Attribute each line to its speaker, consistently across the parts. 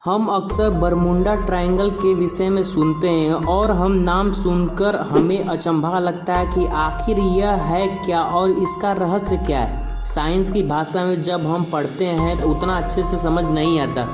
Speaker 1: हम अक्सर Bermuda triangle के विषय में सुनते हैं और हम नाम सुनकर हमें अचंभा लगता है कि आखिर यह है क्या और इसका रहस्य क्या है। साइंस की भाषा में जब हम पढ़ते हैं तो उतना अच्छे से समझ नहीं आता,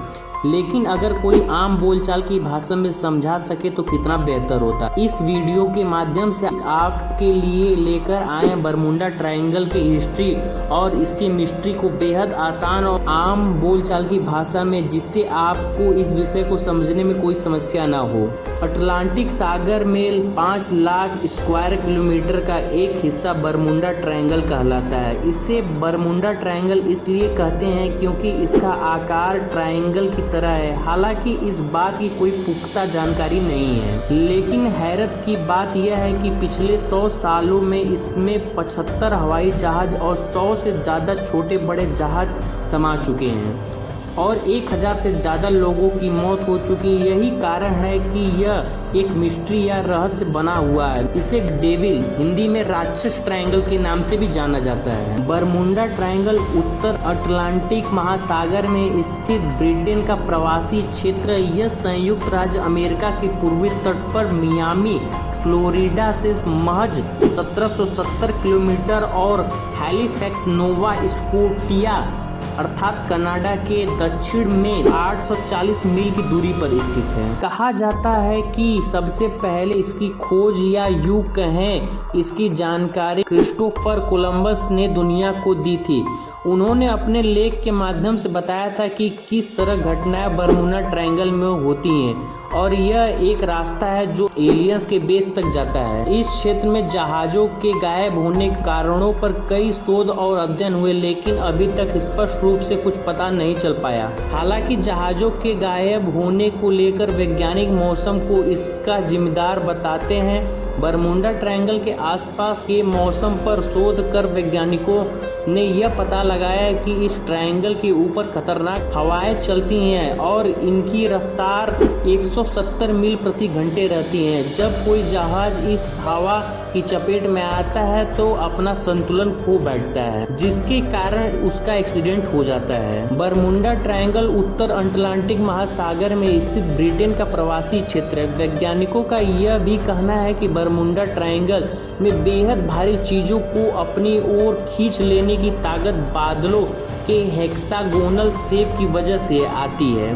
Speaker 1: लेकिन अगर कोई आम बोलचाल की भाषा में समझा सके तो कितना बेहतर होता। इस वीडियो के माध्यम से आपके लिए लेकर आए हैं बरमूडा ट्रायंगल की हिस्ट्री और इसकी मिस्ट्री को बेहद आसान और आम बोलचाल की भाषा में, जिससे आपको इस विषय को समझने में कोई समस्या ना हो। अटलांटिक सागर में 5 लाख स्क्वायर किलोमीटर का एक हिस्सा बरमूडा ट्रायंगल कहलाता है। इसे बरमूडा ट्रायंगल इसलिए कहते हैं क्योंकि इसका आकार ट्रायंगल की तरह है। हालांकि इस बात की कोई पुख्ता जानकारी नहीं है, लेकिन हैरत की बात यह है कि पिछले 100 सालों में इसमें 75 हवाई जहाज और 100 से ज़्यादा छोटे बड़े जहाज समा चुके हैं और 1000 से ज़्यादा लोगों की मौत हो चुकी है। यही कारण है कि यह एक मिस्ट्री या रहस्य बना हुआ है। इसे डेविल, हिंदी में राक्षस ट्रायंगल के नाम से भी जाना जाता है। बरमूडा ट्रायंगल उत्तर अटलांटिक महासागर में स्थित ब्रिटेन का प्रवासी क्षेत्र। यह संयुक्त राज्य अमेरिका के पूर्वी तट पर मियामी फ्लोरिडा से महज 1770 किलोमीटर और हैलिफैक्स नोवा स्कोटिया अर्थात कनाडा के दक्षिण में 840 मील की दूरी पर स्थित है। कहा जाता है कि सबसे पहले इसकी खोज या यूं कहें इसकी जानकारी क्रिस्टोफर कोलंबस ने दुनिया को दी थी। उन्होंने अपने लेख के माध्यम से बताया था कि किस तरह घटनाएं बरमूडा ट्रायंगल में होती हैं और यह एक रास्ता है जो एलियंस के बेस तक जाता है। इस क्षेत्र में जहाज़ों के गायब होने के कारणों पर कई शोध और अध्ययन हुए, लेकिन अभी तक स्पष्ट रूप से कुछ पता नहीं चल पाया। हालांकि जहाज़ों के गायब होने को लेकर वैज्ञानिक मौसम को इसका जिम्मेदार बताते हैं। बरमूडा ट्रायंगल के आसपास के मौसम पर शोध कर वैज्ञानिकों ने यह पता लगाया कि इस ट्रायंगल के ऊपर खतरनाक हवाएं चलती हैं और इनकी रफ्तार 170 मील प्रति घंटे रहती है। जब कोई जहाज इस हवा की चपेट में आता है तो अपना संतुलन खो बैठता है, जिसके कारण उसका एक्सीडेंट हो जाता है। बरमूडा ट्रायंगल उत्तर अटलांटिक महासागर में स्थित ब्रिटेन का प्रवासी क्षेत्र है। वैज्ञानिकों का यह भी कहना है कि बरमूडा ट्रायंगल में बेहद भारी चीजों को अपनी ओर खींच लेने की ताकत बादलों के हेक्सागोनल शेप की वजह से आती है।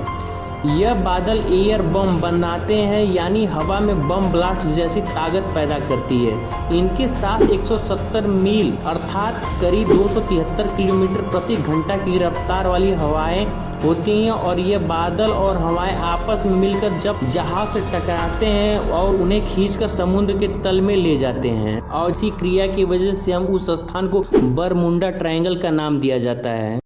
Speaker 1: यह बादल एयर बम बनाते हैं, यानी हवा में बम ब्लास्ट जैसी ताकत पैदा करती है। इनके साथ 170 मील अर्थात करीब 273 किलोमीटर प्रति घंटा की रफ्तार वाली हवाएं होती हैं और ये बादल और हवाएं आपस में मिलकर जब जहाज से टकराते हैं और उन्हें खींचकर समुद्र के तल में ले जाते हैं, और इसी क्रिया की वजह से हम उस स्थान को बरमूडा ट्रायंगल का नाम दिया जाता है।